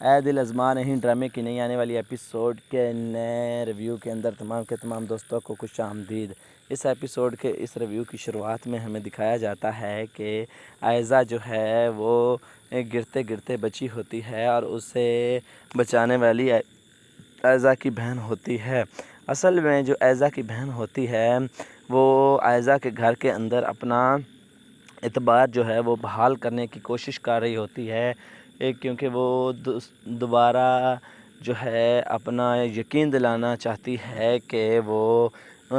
اے دل ازما نہیں ڈرامے کی نہیں آنے والی ایپیسوڈ کے نئے ریویو کے اندر تمام کے تمام دوستوں کو خوش آمدید۔ اس ایپیسوڈ کے اس ریویو کی شروعات میں ہمیں دکھایا جاتا ہے کہ عائزہ جو ہے وہ گرتے گرتے بچی ہوتی ہے اور اسے بچانے والی عائزہ کی بہن ہوتی ہے۔ اصل میں جو عائزہ کی بہن ہوتی ہے وہ عائزہ کے گھر کے اندر اپنا اعتبار جو ہے وہ بحال کرنے کی کوشش کر رہی ہوتی ہے، کیونکہ وہ دوبارہ جو ہے اپنا یقین دلانا چاہتی ہے کہ وہ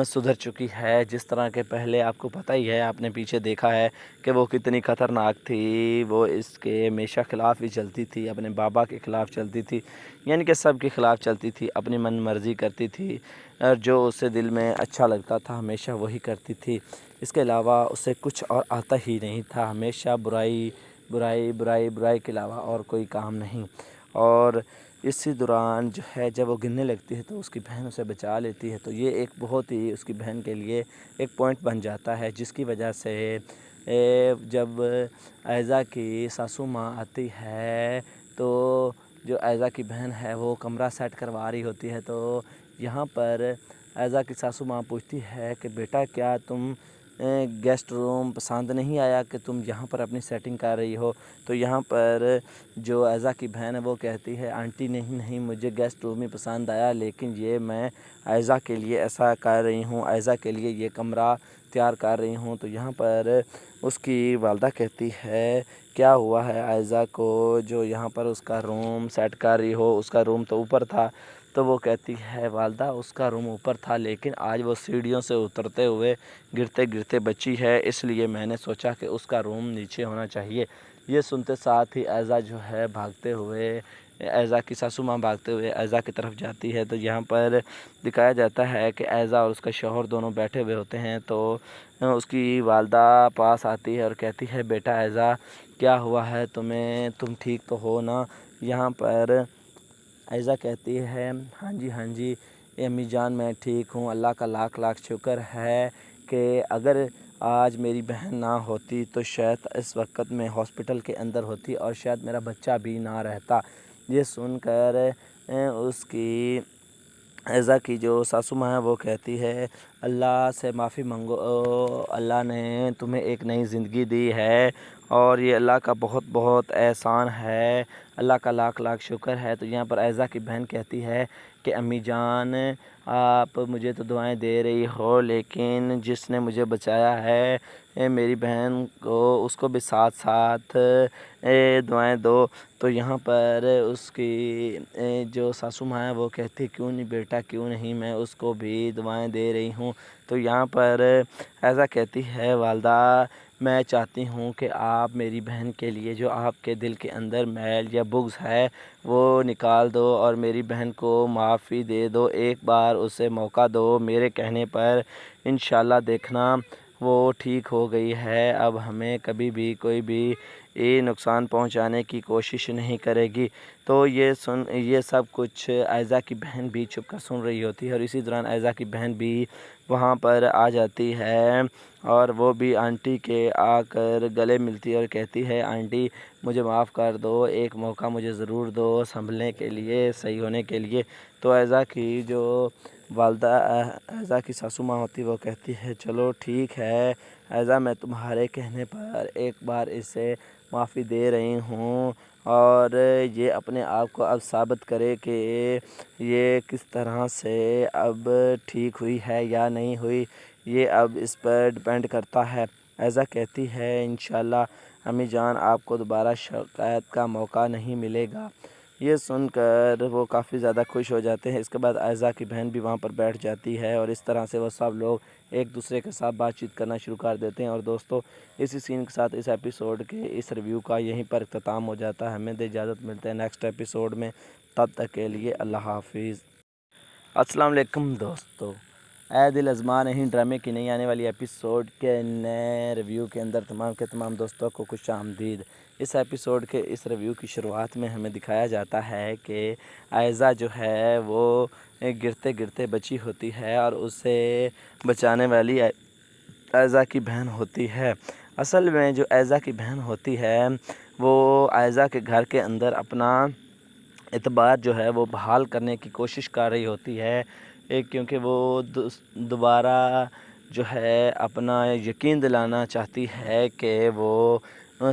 سدھر چکی ہے۔ جس طرح کہ پہلے آپ کو پتہ ہی ہے، آپ نے پیچھے دیکھا ہے کہ وہ کتنی خطرناک تھی، وہ اس کے ہمیشہ خلاف ہی چلتی تھی، اپنے بابا کے خلاف چلتی تھی، یعنی کہ سب کے خلاف چلتی تھی، اپنی من مرضی کرتی تھی اور جو اسے دل میں اچھا لگتا تھا ہمیشہ وہی کرتی تھی۔ اس کے علاوہ اسے کچھ اور آتا ہی نہیں تھا، ہمیشہ برائی برائی برائی برائی کے علاوہ اور کوئی کام نہیں۔ اور اسی دوران جو ہے جب وہ گرنے لگتی ہے تو اس کی بہن اسے بچا لیتی ہے، تو یہ ایک بہت ہی اس کی بہن کے لیے ایک پوائنٹ بن جاتا ہے، جس کی وجہ سے جب عائزہ کی ساسو ماں آتی ہے تو جو عائزہ کی بہن ہے وہ کمرہ سیٹ کروا رہی ہوتی ہے، تو یہاں پر عائزہ کی ساسو ماں پوچھتی ہے کہ بیٹا کیا تم گیسٹ روم پسند نہیں آیا کہ تم یہاں پر اپنی سیٹنگ کر رہی ہو؟ تو یہاں پر جو عائزہ کی بہن ہے وہ کہتی ہے آنٹی نہیں مجھے گیسٹ روم ہی پسند آیا، لیکن یہ میں عائزہ کے لیے ایسا کر رہی ہوں، عائزہ کے لیے یہ کمرہ تیار کر رہی ہوں۔ تو یہاں پر اس کی والدہ کہتی ہے کیا ہوا ہے عائزہ کو جو یہاں پر اس کا روم سیٹ کر رہی ہو؟ اس کا روم تو اوپر تھا۔ تو وہ کہتی ہے والدہ اس کا روم اوپر تھا، لیکن آج وہ سیڑھیوں سے اترتے ہوئے گرتے گرتے بچی ہے، اس لیے میں نے سوچا کہ اس کا روم نیچے ہونا چاہیے۔ یہ سنتے ساتھ ہی عائزہ جو ہے بھاگتے ہوئے، عائزہ کی ساسو ماں بھاگتے ہوئے عائزہ کی طرف جاتی ہے۔ تو یہاں پر دکھایا جاتا ہے کہ عائزہ اور اس کا شوہر دونوں بیٹھے ہوئے ہوتے ہیں، تو اس کی والدہ پاس آتی ہے اور کہتی ہے بیٹا عائزہ کیا ہوا ہے تمہیں، تم ٹھیک تو ہو نا؟ یہاں پر عائزہ کہتی ہے ہاں جی امی جان میں ٹھیک ہوں، اللہ کا لاکھ لاکھ شکر ہے کہ اگر آج میری بہن نہ ہوتی تو شاید اس وقت میں ہاسپٹل کے اندر ہوتی اور شاید میرا بچہ بھی نہ رہتا۔ یہ سن کر اس کی عائزہ کی جو ساسو ماں ہے وہ کہتی ہے اللہ سے معافی مانگو، اللہ نے تمہیں ایک نئی زندگی دی ہے اور یہ اللہ کا بہت بہت احسان ہے، اللہ کا لاکھ لاکھ شکر ہے۔ تو یہاں پر عائزہ کی بہن کہتی ہے کہ امی جان آپ مجھے تو دعائیں دے رہی ہو، لیکن جس نے مجھے بچایا ہے میری بہن کو، اس کو بھی ساتھ ساتھ دعائیں دو۔ تو یہاں پر اس کی جو ساسو ماں ہے وہ کہتی کیوں نہیں بیٹا کیوں نہیں، میں اس کو بھی دعائیں دے رہی ہوں۔ تو یہاں پر عائزہ کہتی ہے والدہ میں چاہتی ہوں کہ آپ میری بہن کے لیے جو آپ کے دل کے اندر میل یا بغض ہے وہ نکال دو اور میری بہن کو معافی دے دو، ایک بار اسے موقع دو، میرے کہنے پر انشاءاللہ دیکھنا وہ ٹھیک ہو گئی ہے، اب ہمیں کبھی بھی کوئی بھی نقصان پہنچانے کی کوشش نہیں کرے گی۔ تو یہ سب کچھ عائزہ کی بہن بھی چھپ کر سن رہی ہوتی ہے، اور اسی دوران عائزہ کی بہن بھی وہاں پر آ جاتی ہے اور وہ بھی آنٹی کے آ کر گلے ملتی ہے اور کہتی ہے آنٹی مجھے معاف کر دو، ایک موقع مجھے ضرور دو سنبھلنے کے لیے، صحیح ہونے کے لیے۔ تو عائزہ کی جو والدہ عائزہ کی ساسو ماں ہوتی وہ کہتی ہے چلو ٹھیک ہے عائزہ میں تمہارے کہنے پر ایک بار اسے معافی دے رہی ہوں، اور یہ اپنے آپ کو اب ثابت کرے کہ یہ کس طرح سے اب ٹھیک ہوئی ہے یا نہیں ہوئی، یہ اب اس پر ڈپینڈ کرتا ہے۔ عائزہ کہتی ہے انشاءاللہ امی جان آپ کو دوبارہ شکایت کا موقع نہیں ملے گا۔ یہ سن کر وہ کافی زیادہ خوش ہو جاتے ہیں۔ اس کے بعد عائزہ کی بہن بھی وہاں پر بیٹھ جاتی ہے اور اس طرح سے وہ سب لوگ ایک دوسرے کے ساتھ بات چیت کرنا شروع کر دیتے ہیں۔ اور دوستو اسی سین کے ساتھ اس ایپیسوڈ کے اس ریویو کا یہیں پر اختتام ہو جاتا ہے۔ ہمیں دے اجازت، ملتے ہیں نیکسٹ ایپیسوڈ میں، تب تک کے لیے اللہ حافظ۔ السلام علیکم دوستو، اے دل ازما نہیں ڈرامے کی نہیں آنے والی ایپیسوڈ کے نئے ریویو کے اندر تمام کے تمام دوستوں کو خوش آمدید۔ اس ایپیسوڈ کے اس ریویو کی شروعات میں ہمیں دکھایا جاتا ہے کہ عائزہ جو ہے وہ گرتے گرتے بچی ہوتی ہے اور اسے بچانے والی عائزہ کی بہن ہوتی ہے۔ اصل میں جو عائزہ کی بہن ہوتی ہے وہ عائزہ کے گھر کے اندر اپنا اعتبار جو ہے وہ بحال کرنے کی کوشش کر رہی ہوتی ہے، کیونکہ وہ دوبارہ جو ہے اپنا یقین دلانا چاہتی ہے کہ وہ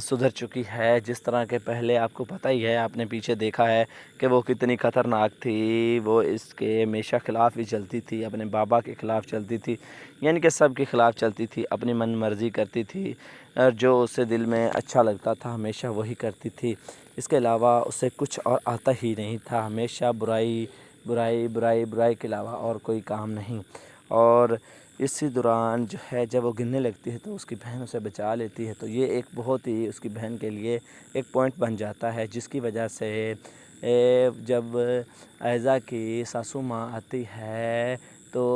سدھر چکی ہے. جس طرح کہ پہلے آپ کو پتہ ہی ہے، آپ نے پیچھے دیکھا ہے کہ وہ کتنی خطرناک تھی. وہ اس کے ہمیشہ خلاف ہی چلتی تھی، اپنے بابا کے خلاف چلتی تھی، یعنی کہ سب کے خلاف چلتی تھی، اپنی من مرضی کرتی تھی، اور جو اسے دل میں اچھا لگتا تھا ہمیشہ وہی کرتی تھی. اس کے علاوہ اسے کچھ اور آتا ہی نہیں تھا، ہمیشہ برائی برائی برائی برائی کے علاوہ اور کوئی کام نہیں. اور اسی دوران جو ہے جب وہ گرنے لگتی ہے تو اس کی بہن اسے بچا لیتی ہے. تو یہ ایک بہت ہی اس کی بہن کے لیے ایک پوائنٹ بن جاتا ہے، جس کی وجہ سے جب ایزا کی ساسو ماں آتی ہے تو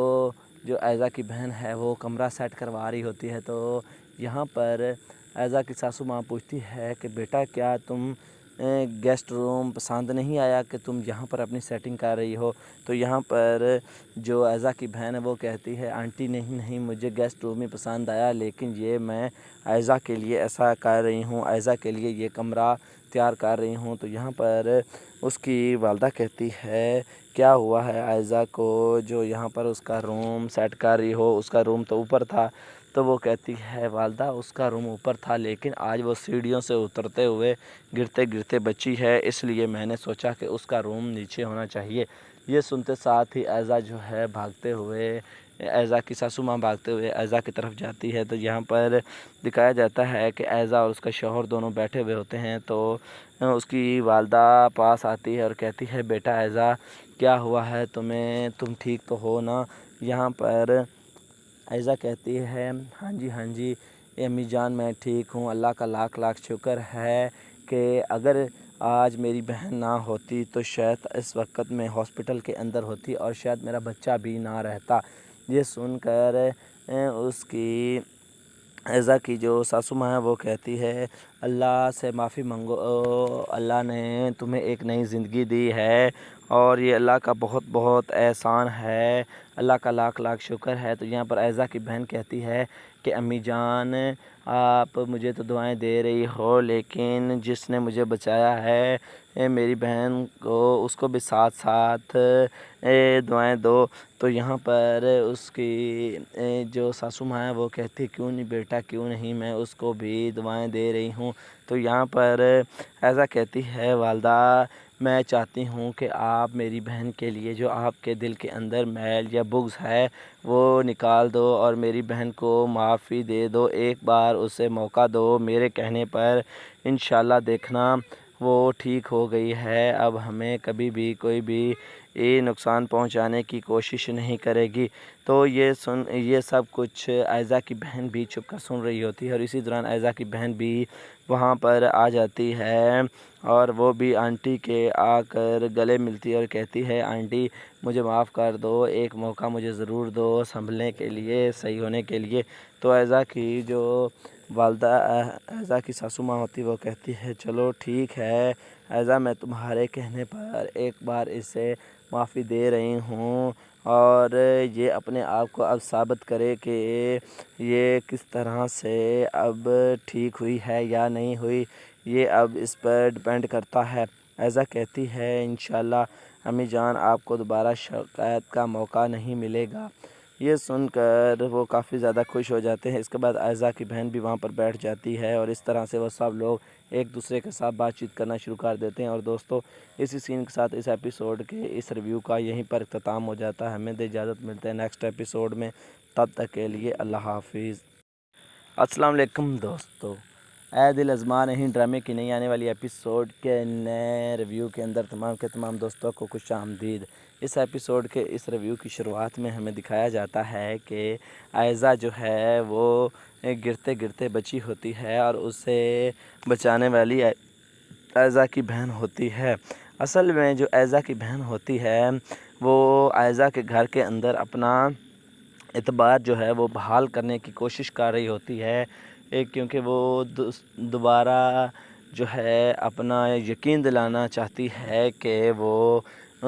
جو ایزا کی بہن ہے وہ کمرہ سیٹ کروا رہی ہوتی ہے. تو یہاں پر ایزا کی ساسو ماں پوچھتی ہے کہ بیٹا کیا تم گیسٹ روم پسند نہیں آیا کہ تم یہاں پر اپنی سیٹنگ کر رہی ہو؟ تو یہاں پر جو ایزا کی بہن ہے وہ کہتی ہے آنٹی نہیں مجھے گیسٹ روم ہی پسند آیا، لیکن یہ میں ایزا کے لیے ایسا کر رہی ہوں، ایزا کے لیے یہ کمرہ تیار کر رہی ہوں. تو یہاں پر اس کی والدہ کہتی ہے کیا ہوا ہے ایزا کو جو یہاں پر اس کا روم سیٹ کر رہی ہو؟ اس کا روم تو اوپر تھا. تو وہ کہتی ہے والدہ اس کا روم اوپر تھا، لیکن آج وہ سیڑھیوں سے اترتے ہوئے گرتے گرتے بچی ہے، اس لیے میں نے سوچا کہ اس کا روم نیچے ہونا چاہیے. یہ سنتے ساتھ ہی ایزا جو ہے بھاگتے ہوئے، ایزا کی ساسو ماں بھاگتے ہوئے ایزا کی طرف جاتی ہے. تو یہاں پر دکھایا جاتا ہے کہ ایزا اور اس کا شوہر دونوں بیٹھے ہوئے ہوتے ہیں. تو اس کی والدہ پاس آتی ہے اور کہتی ہے بیٹا ایزا کیا ہوا ہے تمہیں، تم ٹھیک تو ہو نا؟ یہاں پر ایزا کہتی ہے ہاں جی امی جان میں ٹھیک ہوں، اللہ کا لاکھ لاکھ شکر ہے کہ اگر آج میری بہن نہ ہوتی تو شاید اس وقت میں ہاسپٹل کے اندر ہوتی اور شاید میرا بچہ بھی نہ رہتا. یہ سن کر اس کی ایزا کی جو ساسو ماں ہے وہ کہتی ہے اللہ سے معافی مانگو، اللہ نے تمہیں ایک نئی زندگی دی ہے اور یہ اللہ کا بہت بہت احسان ہے، اللہ کا لاکھ لاکھ شکر ہے. تو یہاں پر ایزا کی بہن کہتی ہے کہ امی جان آپ مجھے تو دعائیں دے رہی ہو، لیکن جس نے مجھے بچایا ہے میری بہن کو، اس کو بھی ساتھ ساتھ دعائیں دو. تو یہاں پر اس کی جو ساسو ماں ہے وہ کہتی کیوں نہیں بیٹا کیوں نہیں، میں اس کو بھی دعائیں دے رہی ہوں. تو یہاں پر ایزا کہتی ہے والدہ میں چاہتی ہوں کہ آپ میری بہن کے لیے جو آپ کے دل کے اندر میل یا بغض ہے وہ نکال دو اور میری بہن کو معافی دے دو، ایک بار اسے موقع دو. میرے کہنے پر انشاءاللہ دیکھنا وہ ٹھیک ہو گئی ہے، اب ہمیں کبھی بھی کوئی بھی نقصان پہنچانے کی کوشش نہیں کرے گی. تو یہ سب کچھ ایزا کی بہن بھی چھپ کر سن رہی ہوتی ہے، اور اسی دوران ایزا کی بہن بھی وہاں پر آ جاتی ہے اور وہ بھی آنٹی کے آ کر گلے ملتی ہے اور کہتی ہے آنٹی مجھے معاف کر دو، ایک موقع مجھے ضرور دو سنبھلنے کے لیے، صحیح ہونے کے لیے. تو ایزا کی جو والدہ ایزا کی ساسو ماں ہوتی وہ کہتی ہے چلو ٹھیک ہے ایزا میں تمہارے کہنے پر ایک بار اسے معافی دے رہی ہوں، اور یہ اپنے آپ کو اب ثابت کرے کہ یہ کس طرح سے اب ٹھیک ہوئی ہے یا نہیں ہوئی، یہ اب اس پر ڈپینڈ کرتا ہے. ایزا کہتی ہے انشاءاللہ امی جان آپ کو دوبارہ شکایت کا موقع نہیں ملے گا. یہ سن کر وہ کافی زیادہ خوش ہو جاتے ہیں. اس کے بعد ایزا کی بہن بھی وہاں پر بیٹھ جاتی ہے اور اس طرح سے وہ سب لوگ ایک دوسرے کے ساتھ بات چیت کرنا شروع کر دیتے ہیں. اور دوستو اسی سین کے ساتھ اس ایپیسوڈ کے اس ریویو کا یہیں پر اختتام ہو جاتا ہے. ہمیں دے اجازت، ملتے ہیں نیکسٹ ایپیسوڈ میں، تب تک کے لیے اللہ حافظ. السلام علیکم دوستو، اے دل ازما نہیں ڈرامے کی نئی آنے والی ایپیسوڈ کے نئے ریویو کے اندر تمام کے تمام دوستوں کو خوش آمدید. اس ایپیسوڈ کے اس ریویو کی شروعات میں ہمیں دکھایا جاتا ہے کہ ایزا جو ہے وہ گرتے گرتے بچی ہوتی ہے اور اسے بچانے والی ایزا کی بہن ہوتی ہے. اصل میں جو ایزا کی بہن ہوتی ہے وہ ایزا کے گھر کے اندر اپنا اعتبار جو ہے وہ بحال کرنے کی کوشش کر رہی ہوتی ہے، کیونکہ وہ دوبارہ جو ہے اپنا یقین دلانا چاہتی ہے کہ وہ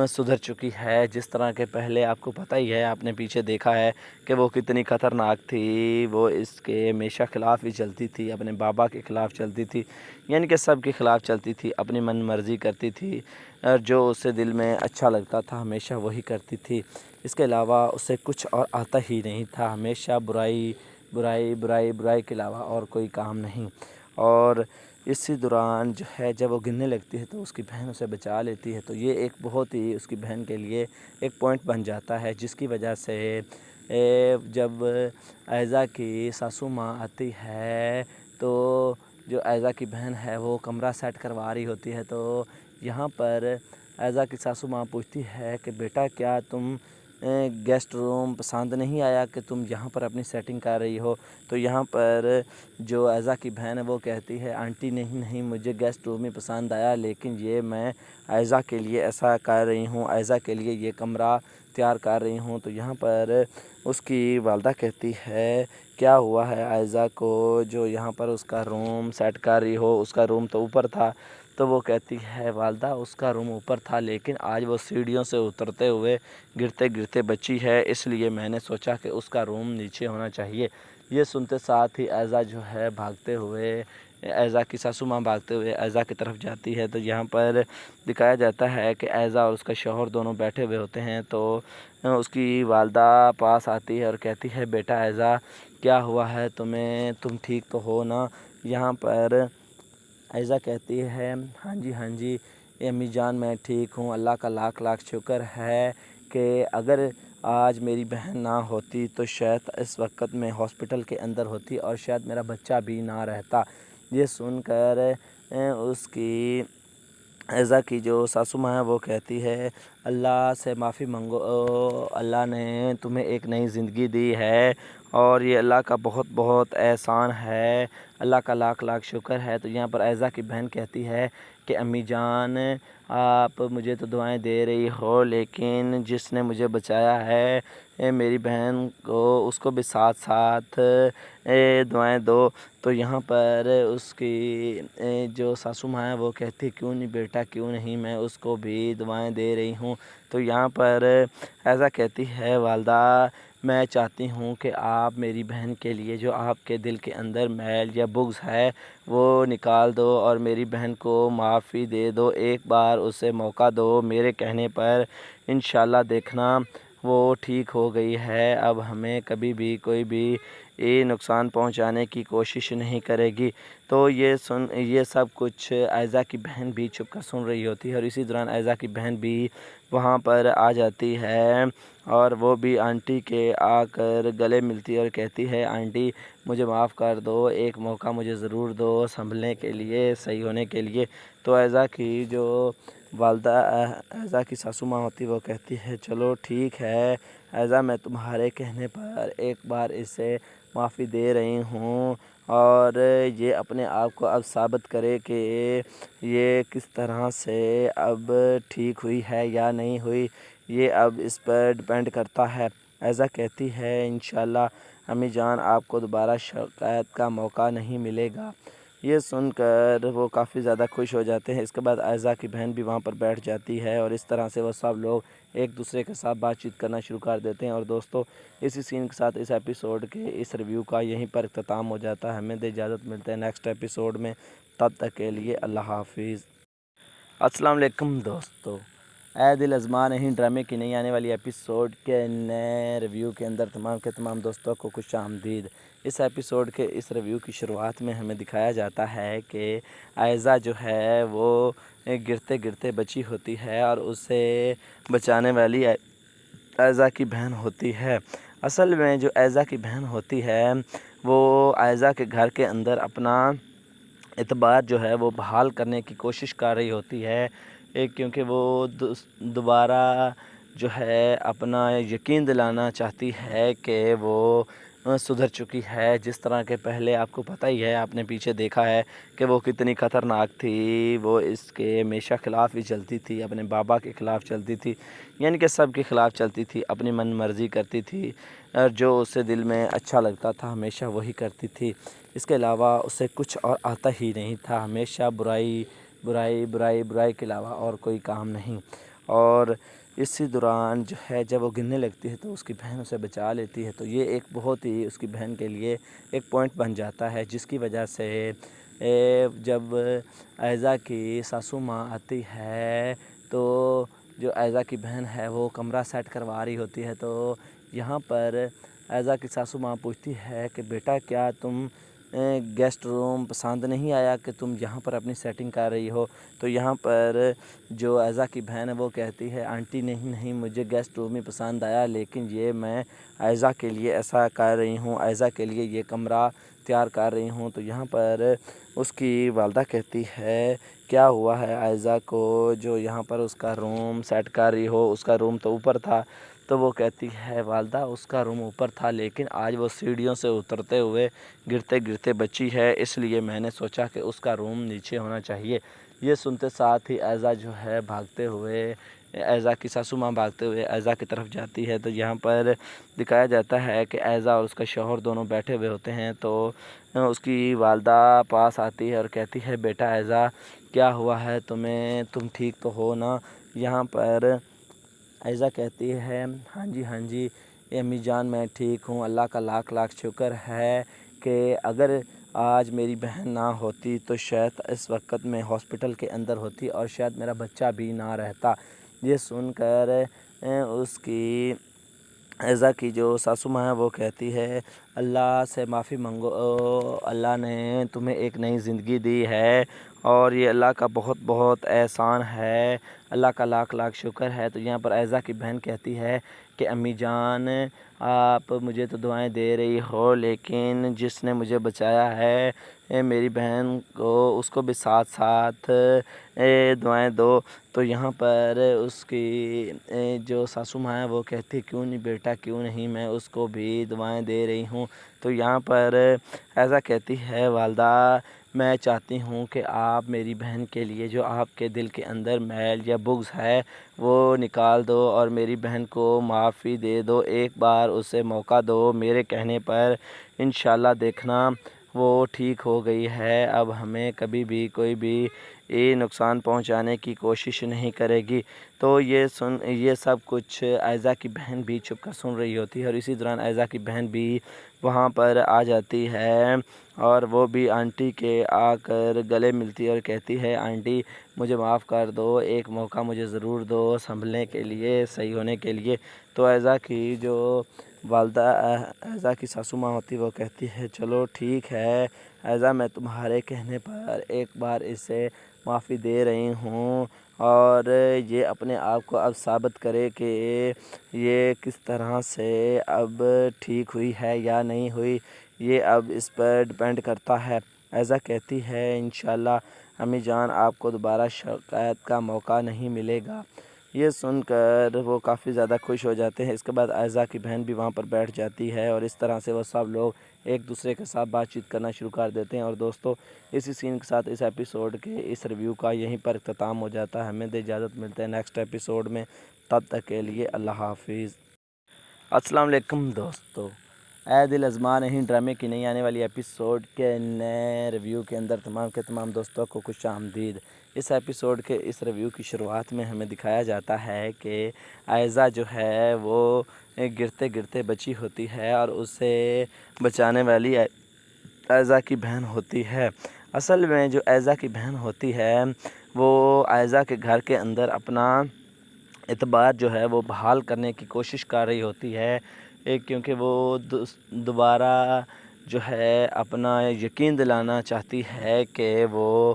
سدھر چکی ہے. جس طرح کہ پہلے آپ کو پتہ ہی ہے، آپ نے پیچھے دیکھا ہے کہ وہ کتنی خطرناک تھی، وہ اس کے ہمیشہ خلاف ہی چلتی تھی، اپنے بابا کے خلاف چلتی تھی، یعنی کہ سب کے خلاف چلتی تھی، اپنی من مرضی کرتی تھی، اور جو اسے دل میں اچھا لگتا تھا ہمیشہ وہی کرتی تھی۔ اس کے علاوہ اسے کچھ اور آتا ہی نہیں تھا، ہمیشہ برائی برائی برائی برائی کے علاوہ اور کوئی کام نہیں۔ اور اسی دوران جو ہے جب وہ گرنے لگتی ہے تو اس کی بہن اسے بچا لیتی ہے، تو یہ ایک بہت ہی اس کی بہن کے لیے ایک پوائنٹ بن جاتا ہے، جس کی وجہ سے جب ایزا کی ساسو ماں آتی ہے تو جو ایزا کی بہن ہے وہ کمرہ سیٹ کروا رہی ہوتی ہے، تو یہاں پر ایزا کی ساسو ماں پوچھتی ہے کہ بیٹا کیا تم گیسٹ روم پسند نہیں آیا کہ تم یہاں پر اپنی سیٹنگ کر رہی ہو؟ تو یہاں پر جو ایزا کی بہن ہے وہ کہتی ہے آنٹی نہیں مجھے گیسٹ روم ہی پسند آیا، لیکن یہ میں ایزا کے لیے ایسا کر رہی ہوں، ایزا کے لیے یہ کمرہ تیار کر رہی ہوں۔ تو یہاں پر اس کی والدہ کہتی ہے کیا ہوا ہے ایزا کو جو یہاں پر اس کا روم سیٹ کر رہی ہو؟ اس کا روم تو اوپر تھا۔ تو وہ کہتی ہے والدہ اس کا روم اوپر تھا، لیکن آج وہ سیڑھیوں سے اترتے ہوئے گرتے گرتے بچی ہے، اس لیے میں نے سوچا کہ اس کا روم نیچے ہونا چاہیے۔ یہ سنتے ساتھ ہی ایزا جو ہے بھاگتے ہوئے، ایزا کی ساسو ماں بھاگتے ہوئے ایزا کی طرف جاتی ہے۔ تو یہاں پر دکھایا جاتا ہے کہ ایزا اور اس کا شوہر دونوں بیٹھے ہوئے ہوتے ہیں، تو اس کی والدہ پاس آتی ہے اور کہتی ہے بیٹا ایزا کیا ہوا ہے تمہیں، تم ٹھیک تو ہو نا؟ یہاں پر ایزا کہتی ہے ہاں جی امی جان میں ٹھیک ہوں، اللہ کا لاکھ لاکھ شکر ہے کہ اگر آج میری بہن نہ ہوتی تو شاید اس وقت میں ہاسپٹل کے اندر ہوتی اور شاید میرا بچہ بھی نہ رہتا۔ یہ سن کر اس کی ایزا کی جو ساسو ماں ہے وہ کہتی ہے اللہ سے معافی مانگو، اللہ نے تمہیں ایک نئی زندگی دی ہے اور یہ اللہ کا بہت بہت احسان ہے، اللہ کا لاکھ لاکھ شکر ہے۔ تو یہاں پر ایزا کی بہن کہتی ہے کہ امی جان آپ مجھے تو دعائیں دے رہی ہو، لیکن جس نے مجھے بچایا ہے میری بہن کو اس کو بھی ساتھ ساتھ دعائیں دو۔ تو یہاں پر اس کی جو ساسو ماں ہے وہ کہتی کیوں نہیں بیٹا کیوں نہیں، میں اس کو بھی دعائیں دے رہی ہوں۔ تو یہاں پر ایزا کہتی ہے والدہ میں چاہتی ہوں کہ آپ میری بہن کے لیے جو آپ کے دل کے اندر میل یا بغض ہے وہ نکال دو اور میری بہن کو معافی دے دو، ایک بار اسے موقع دو، میرے کہنے پر انشاءاللہ دیکھنا وہ ٹھیک ہو گئی ہے، اب ہمیں کبھی بھی کوئی بھی نقصان پہنچانے کی کوشش نہیں کرے گی۔ تو یہ سب کچھ ایزا کی بہن بھی چھپ کر سن رہی ہوتی ہے، اور اسی دوران ایزا کی بہن بھی وہاں پر آ جاتی ہے اور وہ بھی آنٹی کے آ کر گلے ملتی ہے اور کہتی ہے آنٹی مجھے معاف کر دو، ایک موقع مجھے ضرور دو سنبھلنے کے لیے، صحیح ہونے کے لیے۔ تو ایزا کی جو والدہ ایزا کی ساسو ماں ہوتی وہ کہتی ہے چلو ٹھیک ہے ایزا میں تمہارے کہنے پر ایک بار اسے معافی دے رہی ہوں، اور یہ اپنے آپ کو اب ثابت کرے کہ یہ کس طرح سے اب ٹھیک ہوئی ہے یا نہیں ہوئی، یہ اب اس پر ڈپینڈ کرتا ہے۔ ایزا کہتی ہے انشاءاللہ امی جان آپ کو دوبارہ شکایت کا موقع نہیں ملے گا۔ یہ سن کر وہ کافی زیادہ خوش ہو جاتے ہیں۔ اس کے بعد ایزا کی بہن بھی وہاں پر بیٹھ جاتی ہے اور اس طرح سے وہ سب لوگ ایک دوسرے کے ساتھ بات چیت کرنا شروع کر دیتے ہیں۔ اور دوستو اسی سین کے ساتھ اس ایپیسوڈ کے اس ریویو کا یہیں پر اختتام ہو جاتا ہے۔ ہمیں دے اجازت، ملتے ہیں نیکسٹ ایپیسوڈ میں، تب تک کے لیے اللہ حافظ۔ السلام علیکم دوستو، اے دل ازما نہیں ڈرامے کی نئی آنے والی ایپیسوڈ کے نئے ریویو کے اندر تمام کے تمام دوستوں کو خوش آمدید۔ اس ایپیسوڈ کے اس ریویو کی شروعات میں ہمیں دکھایا جاتا ہے کہ ایزا جو ہے وہ گرتے گرتے بچی ہوتی ہے اور اسے بچانے والی ایزا کی بہن ہوتی ہے۔ اصل میں جو ایزا کی بہن ہوتی ہے وہ ایزا کے گھر کے اندر اپنا اعتبار جو ہے وہ بحال کرنے کی کوشش کر رہی ہوتی ہے، کیونکہ وہ دوبارہ جو ہے اپنا یقین دلانا چاہتی ہے کہ وہ سدھر چکی ہے، جس طرح کہ پہلے آپ کو پتہ ہی ہے، آپ نے پیچھے دیکھا ہے کہ وہ کتنی خطرناک تھی، وہ اس کے ہمیشہ خلاف ہی چلتی تھی، اپنے بابا کے خلاف چلتی تھی، یعنی کہ سب کے خلاف چلتی تھی، اپنی من مرضی کرتی تھی، اور جو اسے دل میں اچھا لگتا تھا ہمیشہ وہی کرتی تھی۔ اس کے علاوہ اسے کچھ اور آتا ہی نہیں تھا، ہمیشہ برائی برائی برائی برائی کے علاوہ اور کوئی کام نہیں۔ اور اسی دوران جو ہے جب وہ گرنے لگتی ہے تو اس کی بہن اسے بچا لیتی ہے، تو یہ ایک بہت ہی اس کی بہن کے لیے ایک پوائنٹ بن جاتا ہے، جس کی وجہ سے جب ایزا کی ساسو ماں آتی ہے تو جو ایزا کی بہن ہے وہ کمرہ سیٹ کروا رہی ہوتی ہے، تو یہاں پر ایزا کی ساسو ماں پوچھتی ہے کہ بیٹا کیا تم گیسٹ روم پسند نہیں آیا کہ تم یہاں پر اپنی سیٹنگ کر رہی ہو؟ تو یہاں پر جو ایزا کی بہن ہے وہ کہتی ہے آنٹی نہیں مجھے گیسٹ روم ہی پسند آیا، لیکن یہ میں ایزا کے لیے ایسا کر رہی ہوں، ایزا کے لیے یہ کمرہ تیار کر رہی ہوں۔ تو یہاں پر اس کی والدہ کہتی ہے کیا ہوا ہے ایزا کو جو یہاں پر اس کا روم سیٹ کر رہی ہو؟ اس کا روم تو اوپر تھا۔ تو وہ کہتی ہے والدہ اس کا روم اوپر تھا، لیکن آج وہ سیڑھیوں سے اترتے ہوئے گرتے بچی ہے، اس لیے میں نے سوچا کہ اس کا روم نیچے ہونا چاہیے۔ یہ سنتے ساتھ ہی ایزا جو ہے بھاگتے ہوئے، ایزا کی ساسو ماں بھاگتے ہوئے ایزا کی طرف جاتی ہے۔ تو یہاں پر دکھایا جاتا ہے کہ ایزا اور اس کا شوہر دونوں بیٹھے ہوئے ہوتے ہیں، تو اس کی والدہ پاس آتی ہے اور کہتی ہے بیٹا ایزا کیا ہوا ہے تمہیں، تم ٹھیک تو ہو نا؟ یہاں پر ایزا کہتی ہے ہاں جی امی جان میں ٹھیک ہوں، اللہ کا لاکھ شکر ہے کہ اگر آج میری بہن نہ ہوتی تو شاید اس وقت میں ہاسپٹل کے اندر ہوتی اور شاید میرا بچہ بھی نہ رہتا۔ یہ سن کر اس کی ایزا کی جو ساسو ماں ہے وہ کہتی ہے اللہ سے معافی مانگو، اللہ نے تمہیں ایک نئی زندگی دی ہے اور یہ اللہ کا بہت احسان ہے، اللہ کا لاکھ شکر ہے۔ تو یہاں پر ایزا کی بہن کہتی ہے کہ امی جان آپ مجھے تو دعائیں دے رہی ہو، لیکن جس نے مجھے بچایا ہے میری بہن کو اس کو بھی ساتھ دعائیں دو۔ تو یہاں پر اس کی جو ساسو ماں ہے وہ کہتی کیوں نہیں بیٹا کیوں نہیں، میں اس کو بھی دعائیں دے رہی ہوں۔ تو یہاں پر ایزا کہتی ہے والدہ میں چاہتی ہوں کہ آپ میری بہن کے لیے جو آپ کے دل کے اندر میل یا بغض ہے وہ نکال دو اور میری بہن کو معافی دے دو، ایک بار اسے موقع دو، میرے کہنے پر انشاءاللہ دیکھنا وہ ٹھیک ہو گئی ہے، اب ہمیں کبھی بھی کوئی بھی نقصان پہنچانے کی کوشش نہیں کرے گی۔ تو یہ سب کچھ ایزا کی بہن بھی چھپ کر سن رہی ہوتی ہے، اور اسی دوران ایزا کی بہن بھی وہاں پر آ جاتی ہے اور وہ بھی آنٹی کے آ کر گلے ملتی ہے اور کہتی ہے آنٹی مجھے معاف کر دو، ایک موقع مجھے ضرور دو سنبھلنے کے لیے، صحیح ہونے کے لیے۔ تو ایزا کی جو والدہ ایزا کی ساسو ماں ہوتی وہ کہتی ہے چلو ٹھیک ہے ایزا میں تمہارے کہنے پر ایک بار اسے معافی دے رہی ہوں، اور یہ اپنے آپ کو اب ثابت کرے کہ یہ کس طرح سے اب ٹھیک ہوئی ہے یا نہیں ہوئی، یہ اب اس پر ڈپینڈ کرتا ہے۔ ایزا کہتی ہے انشاءاللہ امی جان آپ کو دوبارہ شکایت کا موقع نہیں ملے گا۔ یہ سن کر وہ کافی زیادہ خوش ہو جاتے ہیں۔ اس کے بعد ایزا کی بہن بھی وہاں پر بیٹھ جاتی ہے اور اس طرح سے وہ سب لوگ ایک دوسرے کے ساتھ بات چیت کرنا شروع کر دیتے ہیں۔ اور دوستو اسی سین کے ساتھ اس ایپیسوڈ کے اس ریویو کا یہیں پر اختتام ہو جاتا ہے۔ ہمیں دے اجازت، ملتے ہیں نیکسٹ ایپیسوڈ میں، تب تک کے لیے اللہ حافظ۔ السلام علیکم دوستو، اے دل ازماں نہیں ڈرامے کی نئی آنے والی ایپیسوڈ کے نئے ریویو کے اندر تمام کے تمام دوستوں کو خوش آمدید۔ اس ایپیسوڈ کے اس ریویو کی شروعات میں ہمیں دکھایا جاتا ہے کہ ایزا جو ہے وہ گرتے بچی ہوتی ہے اور اسے بچانے والی ایزا کی بہن ہوتی ہے۔ اصل میں جو ایزا کی بہن ہوتی ہے وہ ایزا کے گھر کے اندر اپنا اعتبار جو ہے وہ بحال کرنے کی کوشش کر رہی ہوتی ہے، کیونکہ وہ دوبارہ جو ہے اپنا یقین دلانا چاہتی ہے کہ وہ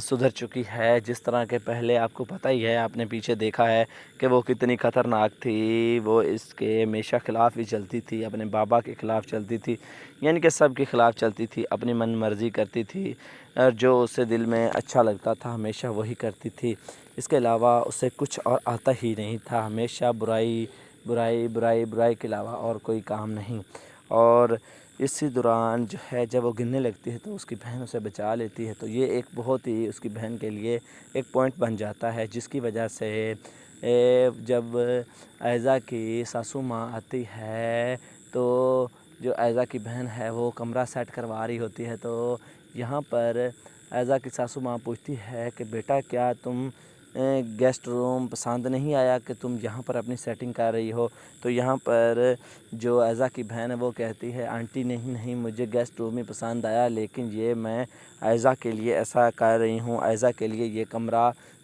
سدھر چکی ہے، جس طرح کہ پہلے آپ کو پتہ ہی ہے، آپ نے پیچھے دیکھا ہے کہ وہ کتنی خطرناک تھی، وہ اس کے ہمیشہ خلاف ہی چلتی تھی، اپنے بابا کے خلاف چلتی تھی، یعنی کہ سب کے خلاف چلتی تھی، اپنی من مرضی کرتی تھی، اور جو اسے دل میں اچھا لگتا تھا ہمیشہ وہی کرتی تھی، اس کے علاوہ اسے کچھ اور آتا ہی نہیں تھا، ہمیشہ برائی کے علاوہ اور کوئی کام نہیں۔ اور اسی دوران جو ہے جب وہ گرنے لگتی ہے تو اس کی بہن اسے بچا لیتی ہے، تو یہ ایک بہت ہی اس کی بہن کے لیے ایک پوائنٹ بن جاتا ہے، جس کی وجہ سے جب ایزا کی ساسو ماں آتی ہے تو جو ایزا کی بہن ہے وہ کمرہ سیٹ کروا رہی ہوتی ہے، تو یہاں پر ایزا کی ساسو ماں پوچھتی ہے کہ بیٹا کیا تم گیسٹ روم پسند نہیں آیا کہ تم یہاں پر اپنی سیٹنگ کر رہی ہو؟ تو یہاں پر جو ایزا کی بہن ہے وہ کہتی ہے آنٹی نہیں مجھے گیسٹ روم ہی پسند آیا، لیکن یہ میں ایزا کے لیے ایسا کر رہی ہوں، ایزا کے لیے یہ کمرہ